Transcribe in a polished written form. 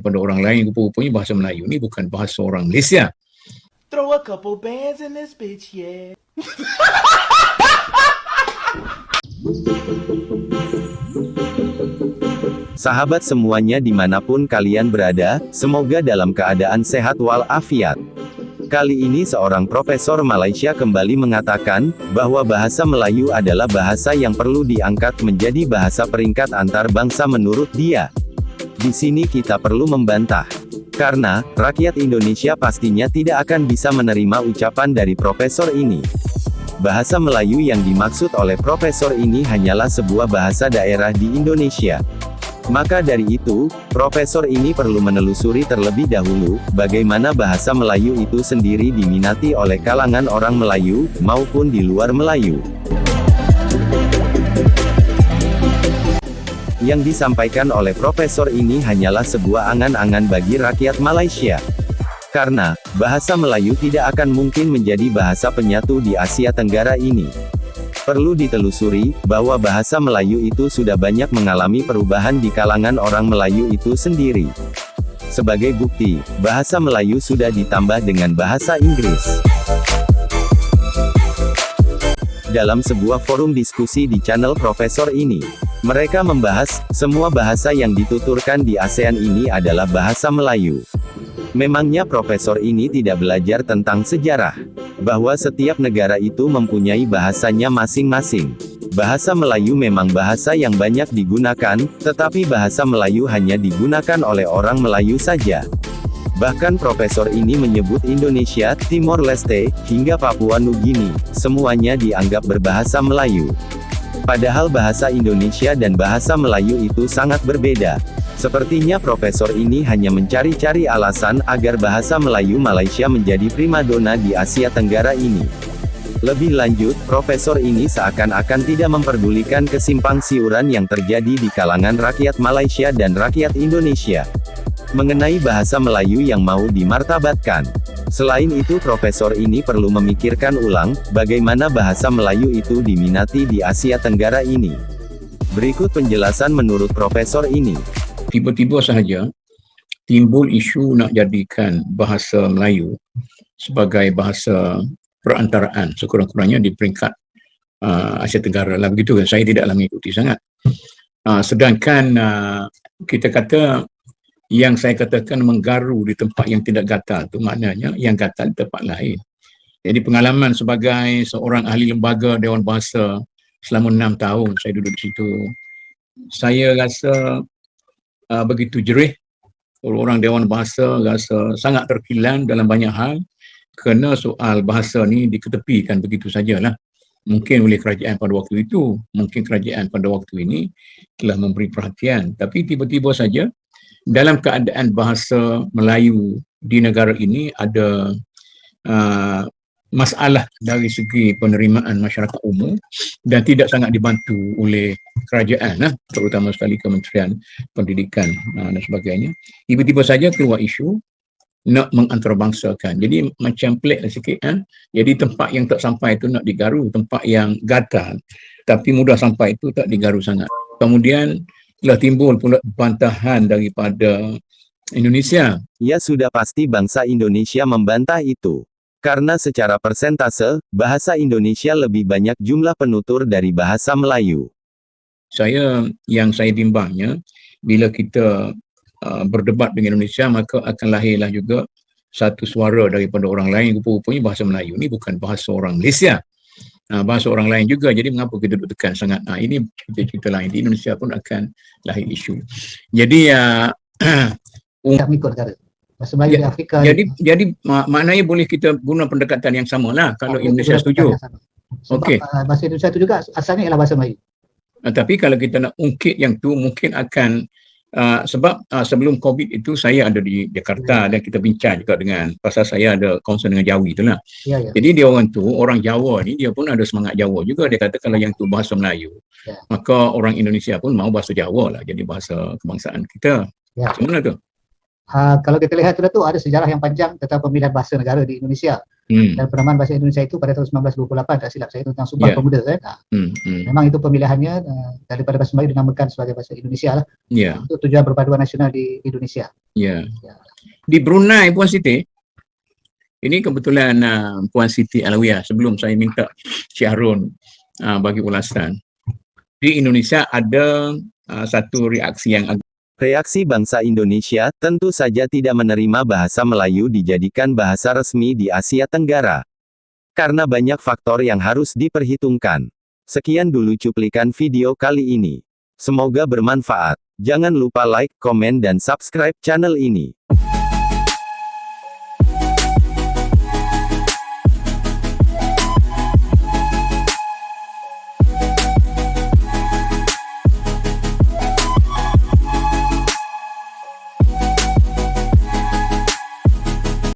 pada orang lain, rupa-rupanya bahasa Melayu ni bukan bahasa orang Malaysia. Throw a couple bands in this bitch, yeah. Sahabat semuanya dimanapun kalian berada, semoga dalam keadaan sehat walafiat. Kali ini seorang profesor Malaysia kembali mengatakan, bahwa bahasa Melayu adalah bahasa yang perlu diangkat menjadi bahasa peringkat antar bangsa menurut dia. Di sini kita perlu membantah. Karena, rakyat Indonesia pastinya tidak akan bisa menerima ucapan dari profesor ini. Bahasa Melayu yang dimaksud oleh profesor ini hanyalah sebuah bahasa daerah di Indonesia. Maka dari itu, profesor ini perlu menelusuri terlebih dahulu, bagaimana bahasa Melayu itu sendiri diminati oleh kalangan orang Melayu, maupun di luar Melayu. Yang disampaikan oleh profesor ini hanyalah sebuah angan-angan bagi rakyat Malaysia. Karena, bahasa Melayu tidak akan mungkin menjadi bahasa penyatu di Asia Tenggara ini. Perlu ditelusuri, bahwa bahasa Melayu itu sudah banyak mengalami perubahan di kalangan orang Melayu itu sendiri. Sebagai bukti, bahasa Melayu sudah ditambah dengan bahasa Inggris. Dalam sebuah forum diskusi di channel profesor ini, mereka membahas, semua bahasa yang dituturkan di ASEAN ini adalah bahasa Melayu. Memangnya profesor ini tidak belajar tentang sejarah, bahwa setiap negara itu mempunyai bahasanya masing-masing. Bahasa Melayu memang bahasa yang banyak digunakan, tetapi bahasa Melayu hanya digunakan oleh orang Melayu saja. Bahkan profesor ini menyebut Indonesia, Timor Leste, hingga Papua Nugini, semuanya dianggap berbahasa Melayu. Padahal bahasa Indonesia dan bahasa Melayu itu sangat berbeda. Sepertinya profesor ini hanya mencari-cari alasan agar bahasa Melayu Malaysia menjadi primadona di Asia Tenggara ini. Lebih lanjut, profesor ini seakan-akan tidak memperdulikan kesimpang siuran yang terjadi di kalangan rakyat Malaysia dan rakyat Indonesia mengenai bahasa Melayu yang mau dimartabatkan. Selain itu, profesor ini perlu memikirkan ulang, bagaimana bahasa Melayu itu diminati di Asia Tenggara ini. Berikut penjelasan menurut profesor ini. Tiba-tiba sahaja timbul isu nak jadikan bahasa Melayu sebagai bahasa perantaraan sekurang-kurangnya di peringkat Asia Tenggara lah, begitu kan. Saya tidaklah mengikuti sangat. Sedangkan kita kata yang saya katakan menggaru di tempat yang tidak gatal tu maknanya yang gatal di tempat lain. Jadi pengalaman sebagai seorang ahli lembaga Dewan Bahasa selama 6 tahun saya duduk di situ, saya rasa begitu jerih. Orang Dewan Bahasa rasa sangat terkilan dalam banyak hal kerana soal bahasa ni diketepikan begitu sajalah. Mungkin oleh kerajaan pada waktu itu, mungkin kerajaan pada waktu ini telah memberi perhatian, tapi tiba-tiba saja dalam keadaan bahasa Melayu di negara ini ada masalah dari segi penerimaan masyarakat umum dan tidak sangat dibantu oleh kerajaan, terutama sekali Kementerian Pendidikan dan sebagainya. Tiba-tiba saja keluar isu nak mengantarabangsakan. Jadi macam pelik sikit. Jadi tempat yang tak sampai itu nak digaru, tempat yang gatal tapi mudah sampai itu tak digaru sangat. Kemudian telah timbul pula bantahan daripada Indonesia. Ya sudah pasti bangsa Indonesia membantah itu. Karena secara persentase, bahasa Indonesia lebih banyak jumlah penutur dari bahasa Melayu. Yang saya bimbangnya, bila kita berdebat dengan Indonesia, maka akan lahirlah juga satu suara daripada orang lain. Rupa-rupanya bahasa Melayu ni bukan bahasa orang Malaysia. Bahasa orang lain juga, jadi mengapa kita duduk tekan sangat? Ini cerita lain. Di Indonesia pun akan lahir isu. Jadi mengikut negara. Bahasa Melayu di Afrika. Jadi maknanya boleh kita guna pendekatan yang sama lah kalau Indonesia setuju. Sebab bahasa Indonesia itu juga asalnya ialah bahasa Melayu. Tapi kalau kita nak ungkit yang tu mungkin akan sebab sebelum COVID itu saya ada di Jakarta dan kita bincang juga dengan, pasal saya ada concern dengan Jawi itulah. Jadi dia orang Jawa ni dia pun ada semangat Jawa juga. Dia kata kalau yang tu bahasa Melayu, maka orang Indonesia pun mau bahasa Jawa lah jadi bahasa kebangsaan kita. Macam mana tu? Kalau kita lihat tu ada sejarah yang panjang tentang pemilihan bahasa negara di Indonesia. Dan penamaan bahasa Indonesia itu pada tahun 1928, tak silap saya, tentang Sumpah Ya. Pemuda kan. Memang itu pemilihannya daripada bahasa Melayu dinamakan sebagai bahasa Indonesia lah. Ya. Untuk tujuan perpaduan nasional di Indonesia. Ya. Di Brunei, Puan Siti, ini kebetulan Puan Siti Alawiyah, sebelum saya minta Cik Harun bagi ulasan. Di Indonesia ada satu reaksi yang Reaksi bangsa Indonesia tentu saja tidak menerima bahasa Melayu dijadikan bahasa resmi di Asia Tenggara. Karena banyak faktor yang harus diperhitungkan. Sekian dulu cuplikan video kali ini. Semoga bermanfaat. Jangan lupa like, komen dan subscribe channel ini.